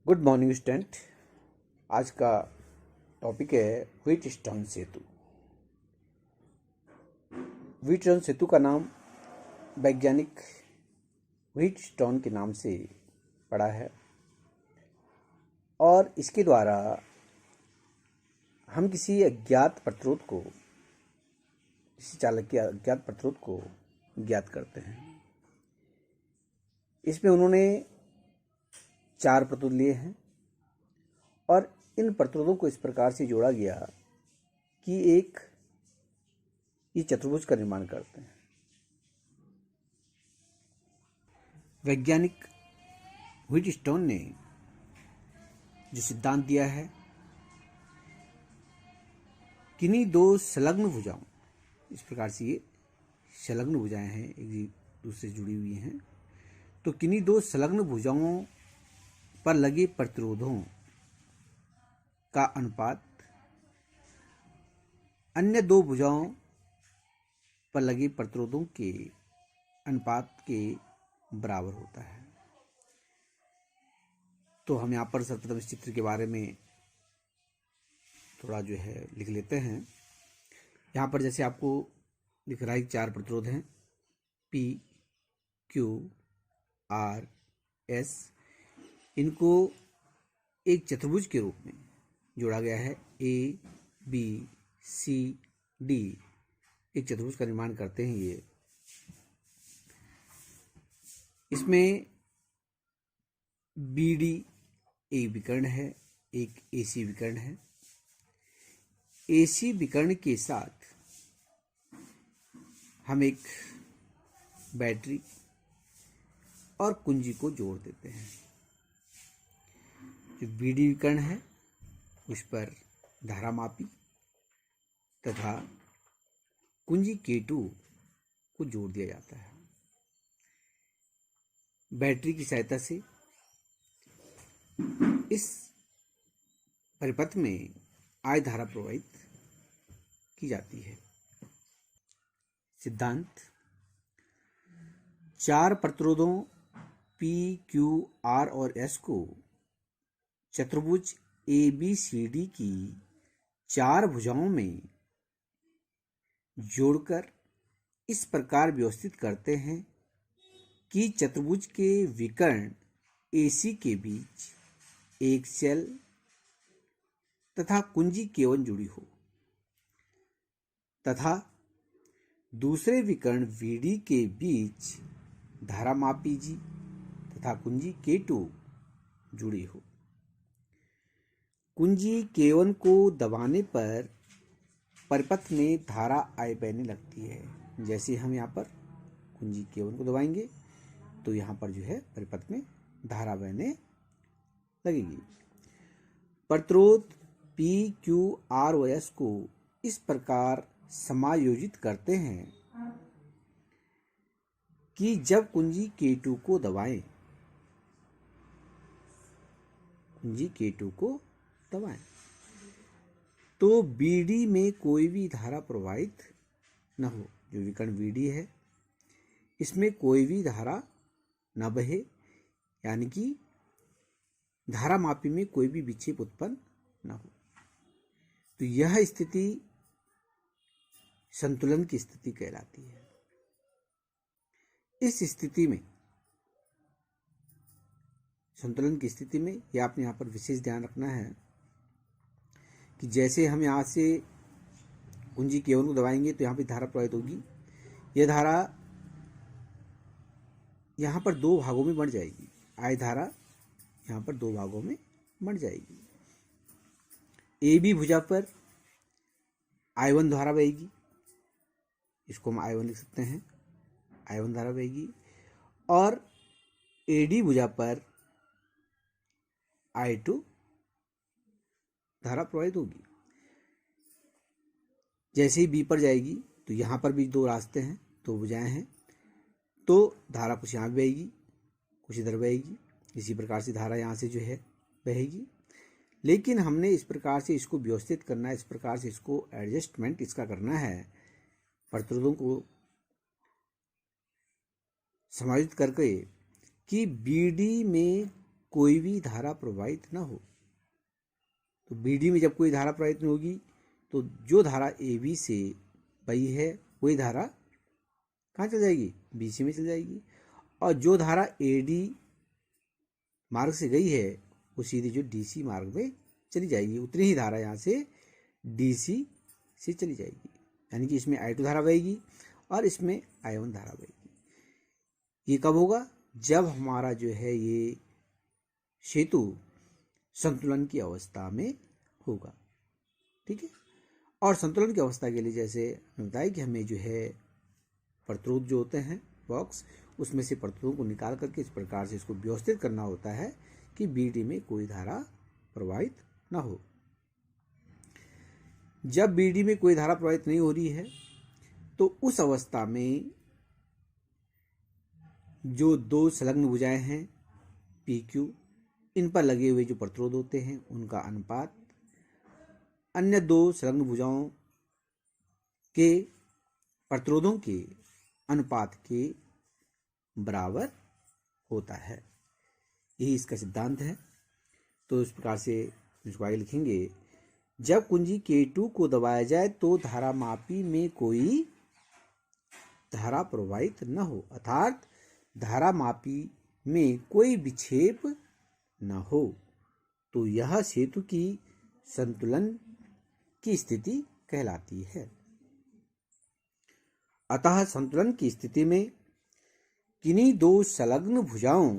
Good morning student. आज का topic है व्हीटस्टोन सेतु। व्हीटस्टोन सेतु का नाम वैज्ञानिक व्हीटस्टोन के नाम से पड़ा है और इसके द्वारा हम किसी अज्ञात प्रतिरोध को, किसी चालक के अज्ञात प्रतिरोध को ज्ञात करते हैं। इसमें उन्होंने 4 प्रतिरोध लिए हैं और इन प्रतिरोधों को इस प्रकार से जोड़ा गया कि ये चतुर्भुज का निर्माण करते हैं। वैज्ञानिक व्हीटस्टोन ने जो सिद्धांत दिया है, किन्हीं 2 संलग्न भुजाओं, इस प्रकार से ये संलग्न भुजाएं हैं, एक दूसरे से जुड़ी हुई हैं, तो किन्हीं 2 संलग्न भुजाओं पर लगे प्रतिरोधों का अनुपात अन्य 2 भुजाओं पर लगे प्रतिरोधों के अनुपात के बराबर होता है। तो हम यहाँ पर सर्वप्रथम इस चित्र के बारे में थोड़ा लिख लेते हैं। यहाँ पर जैसे आपको दिख रहा है 4 प्रतिरोध हैं, P, Q, R, S। इनको एक चतुर्भुज के रूप में जोड़ा गया है। A, B, C, D एक चतुर्भुज का निर्माण करते हैं ये। इसमें BD एक विकर्ण है, एक AC विकर्ण है। AC विकर्ण के साथ हम एक बैटरी और कुंजी को जोड़ देते हैं। जो BD विकर्ण है उस पर धारामापी तथा कुंजी K2 को जोड़ दिया जाता है। बैटरी की सहायता से इस परिपथ में I धारा प्रवाहित की जाती है। सिद्धांत: 4 प्रतिरोधों P, Q, R और S को चतुर्भुज ABCD की 4 भुजाओं में जोड़कर इस प्रकार व्यवस्थित करते हैं कि चतुर्भुज के विकर्ण AC के बीच एक सेल तथा कुंजी K1 जुड़ी हो तथा दूसरे विकर्ण VD के बीच धारामापी G तथा कुंजी K2 जुड़ी हो। कुंजी K1 को दबाने पर परिपथ में धारा I बहने लगती है। जैसे हम यहाँ पर कुंजी K1 को दबाएंगे तो यहाँ पर परिपथ में धारा बहने लगेगी। प्रतिरोध P, Q, R और S को इस प्रकार समायोजित करते हैं कि जब कुंजी K2 को दबाएं, तो BD में कोई भी धारा प्रवाहित न हो। जो विकर्ण BD है इसमें कोई भी धारा न बहे, यानी कि धारामापी में कोई भी विक्षेप उत्पन्न न हो। तो यह स्थिति संतुलन की स्थिति कहलाती है। इस स्थिति में, संतुलन की स्थिति में, यह आपने यहाँ पर विशेष ध्यान रखना है कि जैसे हम यहाँ से कुंजी K1 को दबाएंगे तो यहाँ पर धारा प्रवाहित होगी। यह धारा यहाँ पर 2 भागों में बढ़ जाएगी। I धारा यहाँ पर 2 भागों में बढ़ जाएगी। AB भुजा पर I1 धारा बहेगी, इसको हम I1 लिख सकते हैं, I1 धारा बहेगी। और AD भुजा पर I2 धारा प्रवाहित होगी। जैसे ही B पर जाएगी तो यहाँ पर भी 2 रास्ते हैं, 2 भुजाएं हैं, तो धारा कुछ यहाँ बहेगी, कुछ इधर बहेगी। इसी प्रकार से धारा यहाँ से बहेगी। लेकिन हमने इस प्रकार से इसको व्यवस्थित करना है, इस प्रकार से इसको एडजस्टमेंट इसका करना है, प्रतिरोधों को समायोजित करके कि BD में कोई भी धारा प्रवाहित न हो। तो BD में जब कोई धारा प्रवाहित नहीं होगी तो जो धारा AB से बही है वही धारा कहाँ चल जाएगी, BC में चल जाएगी। और जो धारा AD मार्ग से गई है वो सीधी जो DC मार्ग में चली जाएगी, उतनी ही धारा यहाँ से DC से चली जाएगी। यानी कि इसमें I2 धारा बहेगी और इसमें I1 धारा बहेगी। ये कब होगा, जब हमारा जो है ये सेतु संतुलन की अवस्था में होगा। ठीक है। और संतुलन की अवस्था के लिए जैसे हमने बताया कि हमें जो है प्रतिरोध जो होते हैं बॉक्स, उसमें से प्रतिरोधों को निकाल करके इस प्रकार से इसको व्यवस्थित करना होता है कि BD में कोई धारा प्रवाहित ना हो। जब BD में कोई धारा प्रवाहित नहीं हो रही है तो उस अवस्था में जो दो संलग्न भुजाएं हैं PQ, इन पर लगे हुए जो प्रतिरोध होते हैं उनका अनुपात अन्य दो संलग्न भुजाओं के प्रतिरोधों के अनुपात के बराबर होता है। यही इसका सिद्धांत है। तो इस प्रकार से इसको आगे लिखेंगे, जब कुंजी K2 को दबाया जाए तो धारामापी में कोई धारा प्रवाहित न हो, अर्थात धारामापी में कोई विक्षेप न हो, तो यह सेतु की संतुलन की स्थिति कहलाती है। अतः संतुलन की स्थिति में किन्हीं दो संलग्न भुजाओं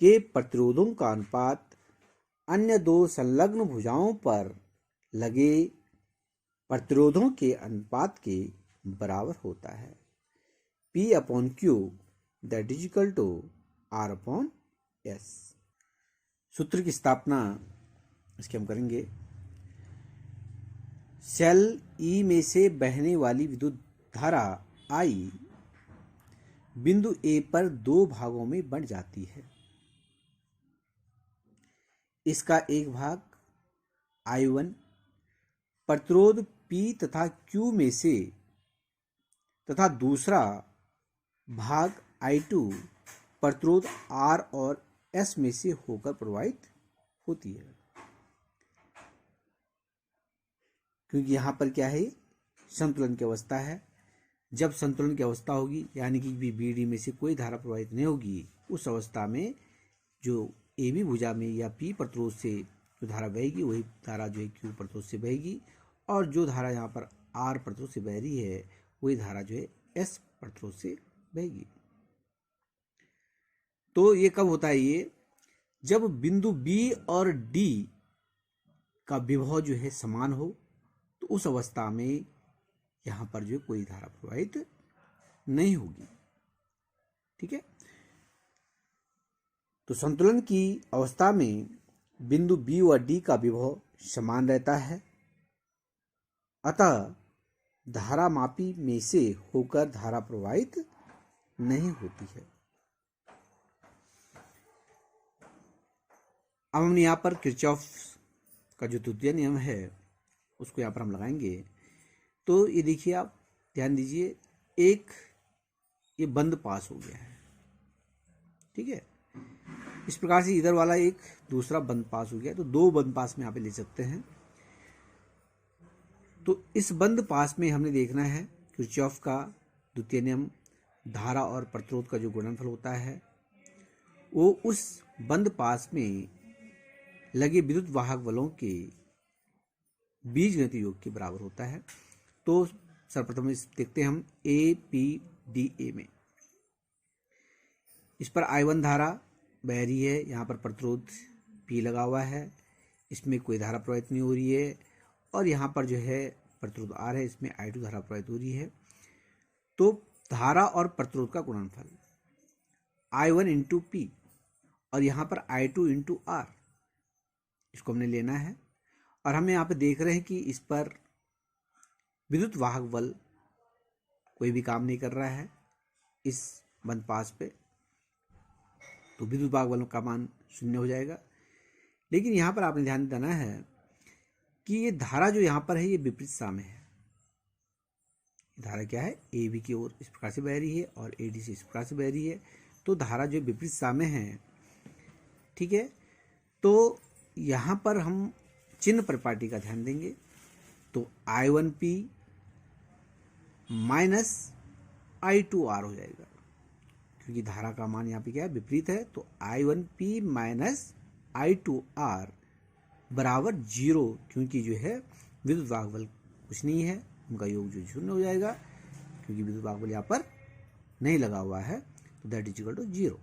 के प्रतिरोधों का अनुपात अन्य दो संलग्न भुजाओं पर लगे प्रतिरोधों के अनुपात के बराबर होता है। P/Q that is equal to R/S। सूत्र की स्थापना इसके हम करेंगे। सेल E में से बहने वाली विद्युत धारा I बिंदु A पर दो भागों में बंट जाती है। इसका एक भाग I1 प्रतिरोध P तथा Q में से तथा दूसरा भाग I2 प्रतिरोध R और S में से होकर प्रवाहित होती है। क्योंकि यहाँ पर क्या है, संतुलन की अवस्था है। जब संतुलन की अवस्था होगी यानी कि BD में से कोई धारा प्रवाहित नहीं होगी, उस अवस्था में जो AB भुजा में या P प्रतिरोध से जो धारा बहेगी वही धारा जो है Q प्रतिरोध से बहेगी, और जो धारा यहाँ पर R प्रतिरोध से बह रही है वही धारा जो है S प्रतिरोध से बहेगी। तो ये कब होता है, ये जब बिंदु B और D का विभव जो है समान हो, तो उस अवस्था में यहाँ पर जो कोई धारा प्रवाहित नहीं होगी। ठीक है। तो संतुलन की अवस्था में बिंदु B और D का विभव समान रहता है, अतः धारामापी में से होकर धारा प्रवाहित नहीं होती है। अब हम यहाँ पर किरचॉफ का जो द्वितीय नियम है उसको यहाँ पर हम लगाएंगे। तो ये देखिए, आप ध्यान दीजिए, एक ये बंद पास हो गया है। ठीक है। इस प्रकार से इधर वाला एक दूसरा बंद पास हो गया, तो दो बंद पास में यहाँ पे ले सकते हैं। तो इस बंद पास में हमने देखना है किरचॉफ का द्वितीय नियम, धारा और प्रतिरोध का जो गुणनफल होता है वो उस बंद पास में लगे विद्युत वाहक बलों के बीजगणितीय योग के बराबर होता है। तो सर्वप्रथम देखते हैं हम APDA में। इस पर I1 धारा बह रही है, यहाँ पर प्रतिरोध P लगा हुआ है, इसमें कोई धारा प्रवाहित नहीं हो रही है, और यहाँ पर जो है प्रतिरोध R है, इसमें I2 धारा प्रवाहित हो रही है। तो धारा और प्रतिरोध का गुणनफल I1 इंटू P और यहाँ पर I2 इंटू R, इसको हमने लेना है। और हम यहाँ पे देख रहे हैं कि इस पर विद्युत वाहक बल कोई भी काम नहीं कर रहा है इस बंद पास पे, तो विद्युत वाहक बलों का मान 0 हो जाएगा। लेकिन यहाँ पर आपने ध्यान देना है कि ये धारा जो यहाँ पर है ये विपरीत दिशा में है। धारा क्या है, AB की ओर इस प्रकार से बह रही है और AD से इस प्रकार से बह रही है। तो धारा जो विपरीत दिशा में है ठीक है। तो यहाँ पर हम चिन्ह परिपाटी का ध्यान देंगे, तो I1P माइनस I2R हो जाएगा, क्योंकि धारा का मान यहाँ पे क्या है, विपरीत है। तो I1P माइनस I2R बराबर 0, क्योंकि जो है विद्युत भागबल कुछ नहीं है, उनका योग जो 0 हो जाएगा, क्योंकि विद्युत भागबल यहाँ पर नहीं लगा हुआ है, तो दैट इज इक्वल टू 0।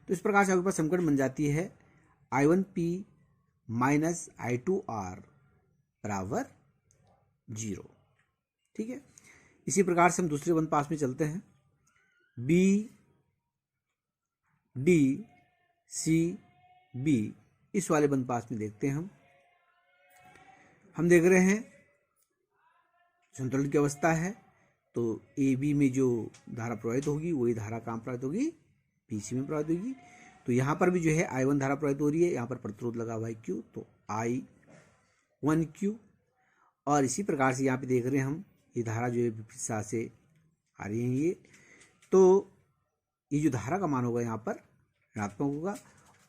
तो इस प्रकार से आपके पास समीकरण बन जाती है I1P माइनस I2R बराबर 0, ठीक है। इसी प्रकार से हम दूसरे बंद पास में चलते हैं, B D C B, इस वाले बंद पास में देखते हैं हम देख रहे हैं संतुलन की अवस्था है, तो ए बी में जो धारा प्रवाहित होगी वही धारा कहाँ प्रवाहित होगी, BC में प्रवाहित होगी। तो यहाँ पर भी जो है I1 धारा प्रवाहित हो रही है, यहाँ पर प्रतिरोध लगा हुआ है Q, तो I1Q। और इसी प्रकार से यहाँ पे देख रहे हैं हम, ये धारा जो है विपरीत दिशा से आ रही है ये, तो ये जो धारा का मान होगा यहाँ पर ऋणात्मक होगा,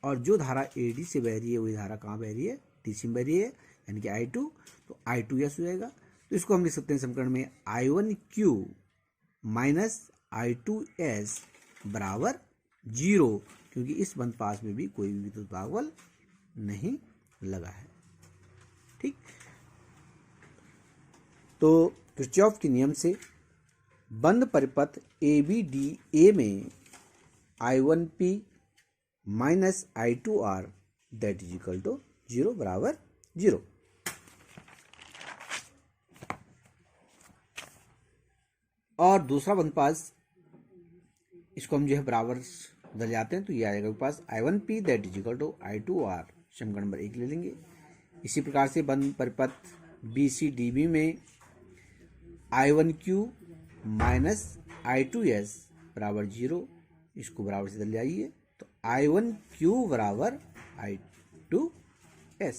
और जो धारा AD से बह रही है वही धारा कहाँ बह रही है, DC में बह रही है, यानी कि I2, तो I2S हो जाएगा। तो इसको हम लिख सकते हैं समीकरण में I1Q माइनस I2S बराबर 0, क्योंकि इस बंद पास में भी कोई भी विद्युत भागबल नहीं लगा है, ठीक। तो किरचॉफ के नियम से बंद परिपथ ABDA में I1P minus I2R that is equal to 0 बराबर 0। और दूसरा बंद पास, इसको हम जो है बराबर बदल जाते हैं, तो ये आएगा पास I1P that is equal to I2R, समीकरण नंबर 1 ले लेंगे। इसी प्रकार से बंद परिपथ BCDB में I1Q माइनस I2S बराबर 0, इसको बराबर से बदल जाइए, तो I1Q बराबर I2S,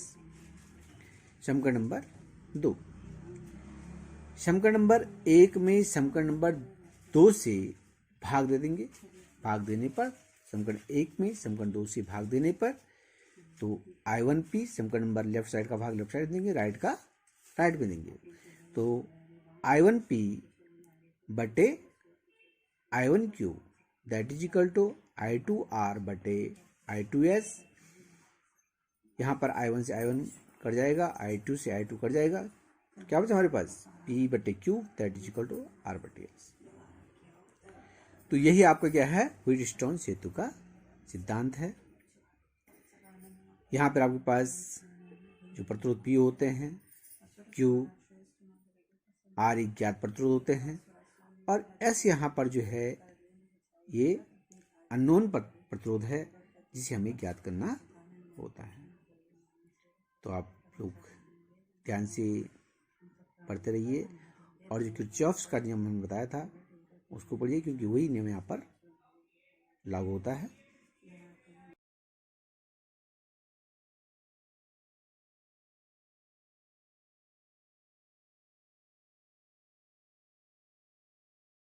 समीकरण नंबर 2। समीकरण नंबर 1 में समीकरण नंबर 2 से भाग दे देंगे, भाग देने पर समीकरण 1 में समीकरण 2 से भाग देने पर, तो I1P समीकरण नंबर लेफ्ट साइड का भाग लेफ्ट साइड देंगे, राइट का राइट में देंगे, तो I1P बटे I1Q that is equal to I2R बटे I2S। यहाँ पर I1 से I1 कट जाएगा, I2 से I2 कट जाएगा, क्या बचा हमारे पास, P बटे Q that is equal to R बटे S। तो यही आपका क्या है, व्हीटस्टोन सेतु का सिद्धांत है। यहाँ पर आपके पास जो प्रतिरोध P होते हैं, Q R एक ज्ञात प्रतिरोध होते हैं, और S यहाँ पर जो है ये अननोन प्रतिरोध है, जिसे हमें ज्ञात करना होता है। तो आप लोग ध्यान से पढ़ते रहिए, और जो किरचॉफ का नियम हमने बताया था उसको पढ़िए, क्योंकि वही नियम यहाँ पर लागू होता है।